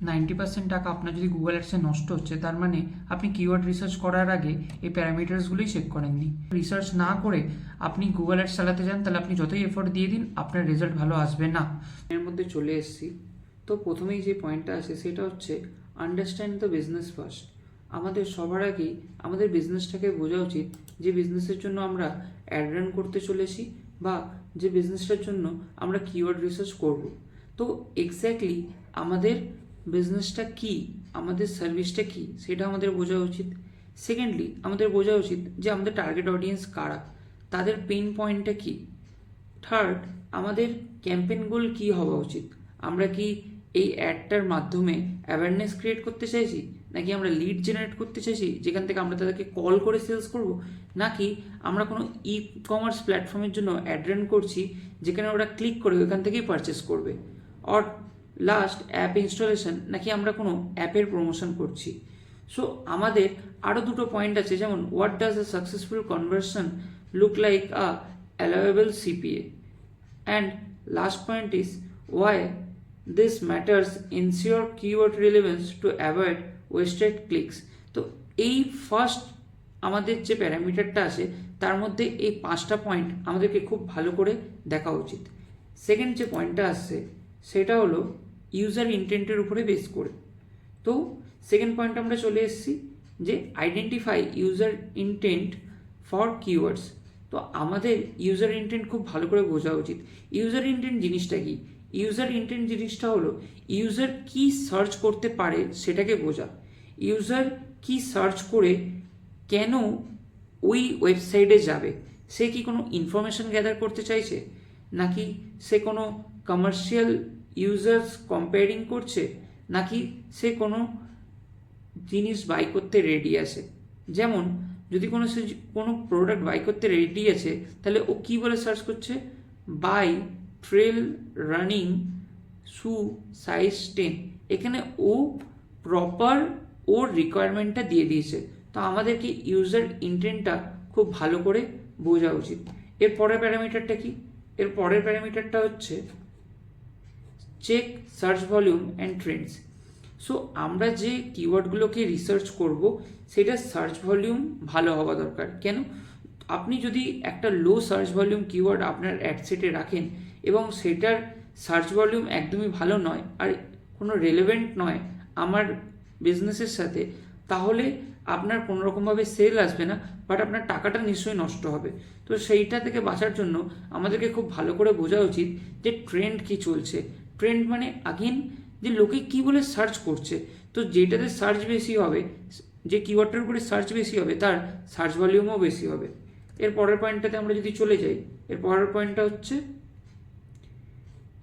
90% টাকা আপনার যদি গুগল অ্যাডসে নষ্ট হচ্ছে, তার মানে আপনি কিওয়ার্ড রিসার্চ করার আগে এই প্যারামিটার্সগুলোই চেক করেননি। রিসার্চ না করে আপনি গুগল অ্যাডস চালাতে যান, তাহলে আপনি যতই এফোর্ট দিয়ে দিন আপনার রেজাল্ট ভালো আসবে না। এর মধ্যে চলে এসেছি। তো প্রথমেই যে পয়েন্টটা আছে সেটা হচ্ছে আন্ডারস্ট্যান্ড দ্য বিজনেস ফার্স্ট। আমাদের সবার আগেই আমাদের বিজনেসটাকে বোঝা উচিত যে বিজনেসের জন্য আমরা অ্যাড রান করতে চলেছি বা যে বিজনেসটার জন্য আমরা কিওয়ার্ড রিসার্চ করব। তো এক্স্যাক্টলি আমাদের বিজনেসটা কি, আমাদের সার্ভিসটা কি, সেটা আমাদের বোঝা উচিত। সেকেন্ডলি আমাদের বোঝা উচিত যে আমাদের টার্গেট অডিয়েন্স কারা, তাদের পেইন পয়েন্টটা কি। থার্ড, আমাদের ক্যাম্পেইন গোল কী হওয়া উচিত। আমরা কি এই অ্যাডটার মাধ্যমে অ্যাওয়ারনেস ক্রিয়েট করতে চাইছি, নাকি আমরা লিড জেনারেট করতে চাইছি যেখান থেকে আমরা তাদেরকে কল করে সেলস করব, নাকি আমরা কোনো ই কমার্স প্ল্যাটফর্মের জন্য অ্যাড রান করছি যেখানে ওরা ক্লিক করে ওখান থেকেই পারচেস করবে। অর লাস্ট, অ্যাপ ইনস্টলেশন, নাকি আমরা কোনো অ্যাপের প্রমোশন করছি। সো আমাদের আরও দুটো পয়েন্ট আছে, যেমন what does a successful conversion look like a allowable CPA, and last point is why this matters, ensure keyword relevance to avoid wasted clicks. তো এই ফার্স্ট আমাদের যে প্যারামিটারটা আছে তার মধ্যে এই 5টা পয়েন্ট আমাদেরকে খুব ভালো করে দেখা উচিত। সেকেন্ড যে পয়েন্টটা আসছে সেটা হলো ইউজার ইন্টেন্টের উপরে বেস করে। তো সেকেন্ড পয়েন্ট আমরা চলে এসেছি যে identify user intent for keywords. তো আমাদের ইউজার ইন্টেন্ট খুব ভালো করে বোঝা উচিত। ইউজার ইন্টেন্ট জিনিসটা কি? ইউজার ইন্টেন্ট জিনিসটা হলো ইউজার কি সার্চ করতে পারে সেটাকে বোঝা। ইউজার কি সার্চ করে কেন ওই ওয়েবসাইটে যাবে? সে কি কোনো ইনফরমেশন গ্যাদার করতে চাইছে, নাকি সে কোনো কমার্শিয়াল ইউজার্স কম্পেয়ারিং করছে, নাকি সে কোনো জিনিস বাই করতে রেডি আছে। যেমন যদি কোনো প্রোডাক্ট বাই করতে রেডি আছে, তাহলে ও কী বলে সার্চ করছে? Buy trail running shoe size 10। এখানে ও প্রপার ওর রিকোয়ারমেন্টটা দিয়ে দিয়েছে। তো আমাদেরকে ইউজার ইন্টেন্টটা খুব ভালো করে বোঝা উচিত। এর পরের প্যারামিটারটা কি? এর পরের প্যারামিটারটা হচ্ছে check search volume and trends. So আমরা যে কিওয়ার্ডগুলোকে রিসার্চ করব সেটার সার্চ ভলিউম ভালো হওয়া দরকার। কেন? আপনি যদি একটা লো সার্চ ভলিউম কিওয়ার্ড আপনার অ্যাড সেটে রাখেন এবং সেটার সার্চ ভলিউম একদমই ভালো নয় আর কোনো রেলেভেন্ট নয় আমার বিজনেসের সাথে, তাহলে আপনার কোনোরকমভাবে সেল আসবে না, বাট আপনার টাকাটা নিশ্চয়ই নষ্ট হবে। তো সেইটা থেকে বাঁচার জন্য আমাদেরকে খুব ভালো করে বোঝা উচিত যে ট্রেন্ড কী চলছে। ট্রেন্ড মানে আগেন যে লোকে কী বলে সার্চ করছে। তো যেটাতে সার্চ বেশি হবে, যে কিওয়ার্ডটার উপরে সার্চ বেশি হবে তার সার্চ ভলিউমও বেশি হবে। এর পরের পয়েন্টটাতে আমরা যদি চলে যাই, এর পরের পয়েন্টটা হচ্ছে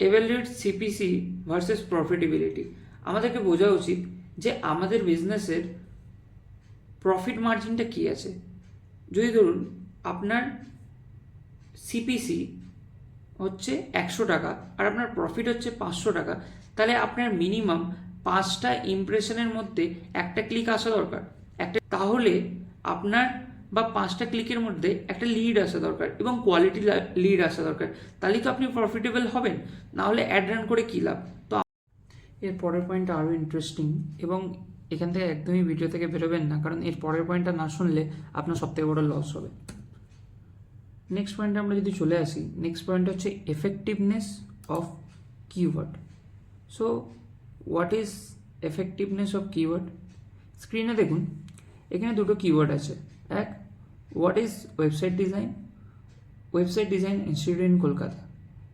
এভ্যালুয়েট সিপিসি ভার্সেস প্রফিটেবিলিটি। আমাদেরকে বোঝা উচিত যে আমাদের বিজনেসের প্রফিট মার্জিনটা কী আছে। যদি ধরুন আপনার সিপিসি হচ্ছে 100 টাকা আর আপনার প্রফিট হচ্ছে 500 টাকা, তাহলে আপনার মিনিমাম 5টা ইমপ্রেশনের মধ্যে একটা ক্লিক আসা দরকার। তাহলে আপনার বা 5টা ক্লিকের মধ্যে একটা লিড আসা দরকার এবং কোয়ালিটি লিড আসা দরকার, তাহলে তো আপনি প্রফিটেবল হবেন, না হলে অ্যাড রান করে কী লাভ। তো এর পরের পয়েন্টটা আরও ইন্টারেস্টিং এবং এখান থেকে একদমই ভিডিও থেকে বেরোবেন না, কারণ এর পরের পয়েন্টটা না শুনলে আপনার সবথেকে বড় লস হবে। নেক্সট পয়েন্টে আমরা যদি চলে আসি, নেক্সট পয়েন্ট হচ্ছে effectiveness of keyword. So what is effectiveness of keyword? স্ক্রিনে দেখুন, এখানে দুটো কিওয়ার্ড আছে। এক, what is website design? Website design institute in Kolkata.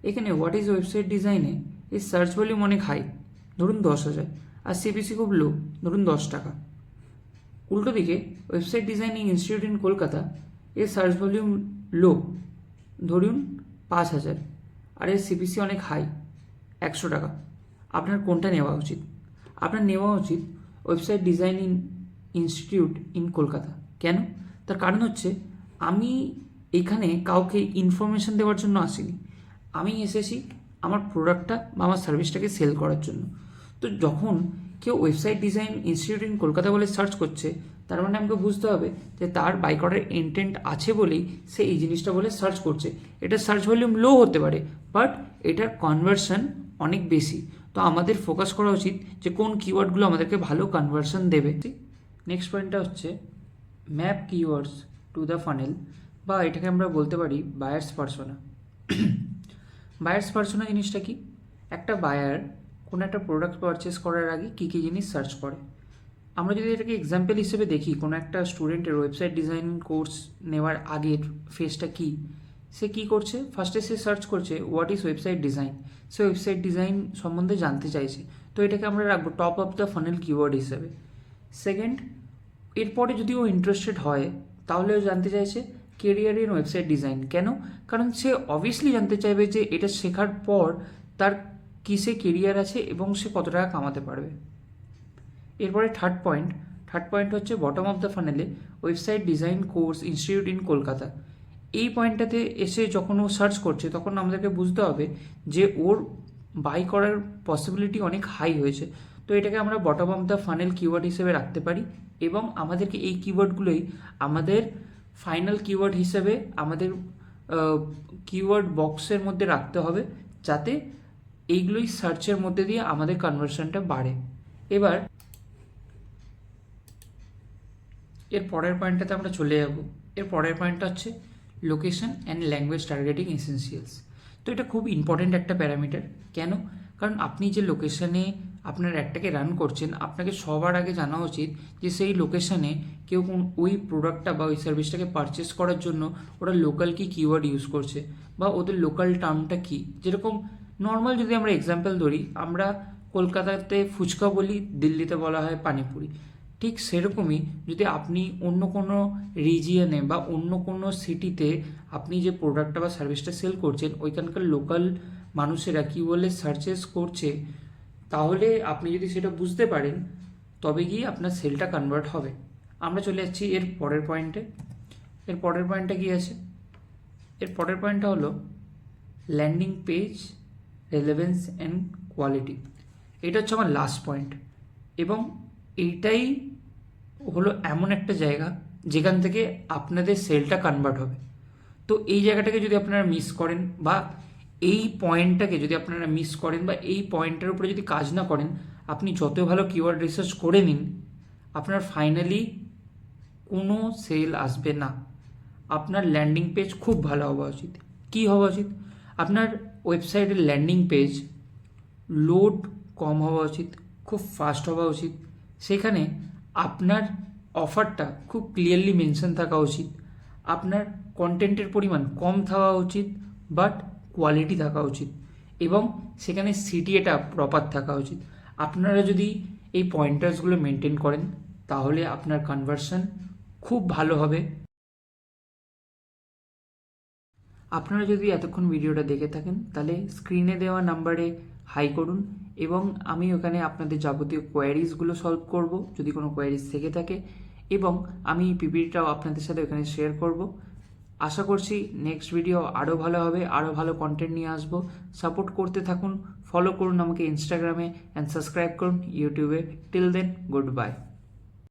এখানে হোয়াট ইজ ওয়েবসাইট ডিজাইনে এর সার্চ ভলিউম অনেক হাই, ধরুন 10,000, আর সিপিসি খুব লো, ধরুন 10 টাকা। উল্টো দিকে website designing institute in Kolkata এর সার্চ ভলিউম লো, ধরুন 5,000, আর এর সিপিসি অনেক হাই, 100 টাকা। আপনার কোনটা নেওয়া উচিত? আপনার নেওয়া উচিত website designing institute in Kolkata. কেন? তার কারণ হচ্ছে আমি এখানে কাউকে ইনফরমেশন দেওয়ার জন্য আসিনি, আমি এসেছি আমার প্রোডাক্টটা বা আমার সার্ভিসটাকে সেল করার জন্য। তো যখন কেউ website design institute in Kolkata বলে সার্চ করছে, তার মানে আমাকে বুঝতে হবে যে তার বাই করার ইন্টেন্ট আছে বলেই সে এই জিনিসটা বলে সার্চ করছে। এটা সার্চ ভলিউম লো হতে পারে, বাট এটার কনভার্সন অনেক বেশি। তো আমাদের ফোকাস করা উচিত যে কোন কিওয়ার্ডগুলো আমাদেরকে ভালো কনভার্সন দেবে। নেক্সট পয়েন্টটা হচ্ছে map keywords to the funnel, বা এটাকে আমরা বলতে পারি বায়ার্স পার্সোনা। বায়ার্স পার্সোনা জিনিসটা কি? একটা বায়ার কোনো একটা প্রোডাক্ট পারচেস করার আগে কী কী জিনিস সার্চ করে। আমরা যদি এটাকে এক্সাম্পল হিসেবে দেখি, কোনো একটা স্টুডেন্টের ওয়েবসাইট ডিজাইন কোর্স নেওয়ার আগের ফেজটা কী, সে কী করছে? ফার্স্টে সে সার্চ করছে what is website design. Say website design সম্বন্ধে জানতে চাইছে, তো এটাকে আমরা রাখবো top of the funnel keyword হিসেবে। সেকেন্ড, এরপরে যদি ও ইন্টারেস্টেড হয় তাহলে ও জানতে চাইছে কেরিয়ার ইন ওয়েবসাইট ডিজাইন। কেন? কারণ সে অবভিয়াসলি জানতে চাইবে যে এটা শেখার পর তার কিসে কেরিয়ার আছে এবং সে কত টাকা কামাতে পারবে। এরপরে থার্ড পয়েন্ট হচ্ছে বটম অফ দ্য ফানেলে website design course institute in Kolkata. এই পয়েন্টটাতে এসে যখন ও সার্চ করছে তখন আমাদেরকে বুঝতে হবে যে ওর বাই করার পসিবিলিটি অনেক হাই হয়েছে। তো এটাকে আমরা bottom of the funnel keyword হিসেবে রাখতে পারি, এবং আমাদেরকে এই কিওয়ার্ডগুলোই আমাদের ফাইনাল কিওয়ার্ড হিসেবে আমাদের কিওয়ার্ড বক্সের মধ্যে রাখতে হবে, যাতে এইগুলোই সার্চের মধ্যে দিয়ে আমাদের কনভার্সনটা বাড়ে। এবার এর পরের পয়েন্টটাতে আমরা চলে যাব। এর পরের পয়েন্টটা হচ্ছে location and language targeting essentials. তো এটা খুব ইম্পর্ট্যান্ট একটা প্যারামিটার। কেন? কারণ আপনি যে লোকেশানে আপনার অ্যাডটাকে রান করছেন, আপনাকে সবার আগে জানা উচিত যে সেই লোকেশানে কেউ ওই প্রোডাক্টটা বা ওই সার্ভিসটাকে পারচেস করার জন্য ওরা লোকাল কি কিওয়ার্ড ইউজ করছে, বা ওদের লোকাল টার্মটা কী। যেরকম নর্মাল যদি আমরা এক্সাম্পল ধরি, আমরা কলকাতাতে ফুচকা বলি, দিল্লিতে বলা হয় পানিপুরি। ঠিক সেরকমই যদি আপনি অন্য কোনো রিজিয়নে বা অন্য কোনো সিটিতে আপনি যে প্রোডাক্টটা বা সার্ভিসটা সেল করছেন ওইখানকার লোকাল মানুষেরা কী বলে সার্চেস করছে, তাহলে আপনি যদি সেটা বুঝতে পারেন তবে গিয়ে আপনার সেলটা কনভার্ট হবে। আমরা চলে যাচ্ছি এর পরের পয়েন্টে। এর পরের পয়েন্টটা কী আছে? এর পরের পয়েন্টটা হলো landing page relevance and quality. এটা হচ্ছে আমার লাস্ট পয়েন্ট, এবং এইটাই হলো এমন একটা জায়গা যেখান থেকে আপনাদের সেলটা কনভার্ট হবে। তো এই জায়গাটাকে যদি আপনারা মিস করেন, বা এই পয়েন্টটাকে যদি আপনারা মিস করেন, বা এই পয়েন্টের উপরে যদি কাজ না করেন, আপনি যত ভালো কিওয়ার্ড রিসার্চ করে নিন, আপনার ফাইনালি কোনো সেল আসবে না। আপনার ল্যান্ডিং পেজ খুব ভালো হওয়া উচিত। কী হওয়া উচিত? আপনার ওয়েবসাইটের ল্যান্ডিং পেজ লোড কম হওয়া উচিত, খুব ফাস্ট হওয়া উচিত। সেখানে আপনার অফারটা খুব ক্লিয়ারলি মেনশন থাকা উচিত। আপনার কন্টেন্টের পরিমাণ কম থাকা উচিত, বাট কোয়ালিটি থাকা উচিত, এবং সেখানে সিটিএটা প্রপার থাকা উচিত। আপনারা যদি এই পয়েন্টার্সগুলো মেনটেন করেন তাহলে আপনার কনভার্সন খুব ভালো হবে। আপনারা যদি এতক্ষণ ভিডিওটা দেখে থাকেন তাহলে স্ক্রিনে দেওয়া নাম্বারে হাই করুন, এবং আমি ওখানে আপনাদের যাবতীয় কোয়ারিজগুলো সলভ করব যদি কোনো কোয়ারিজ থেকে থাকে, এবং আমি পিপিটিটাও আপনাদের সাথে ওখানে শেয়ার করব। আশা করছি নেক্সট ভিডিও আরও ভালো হবে, আরও ভালো কন্টেন্ট নিয়ে আসবো। সাপোর্ট করতে থাকুন, ফলো করুন আমাকে ইনস্টাগ্রামে, অ্যান্ড সাবস্ক্রাইব করুন ইউটিউবে। Till then, good bye.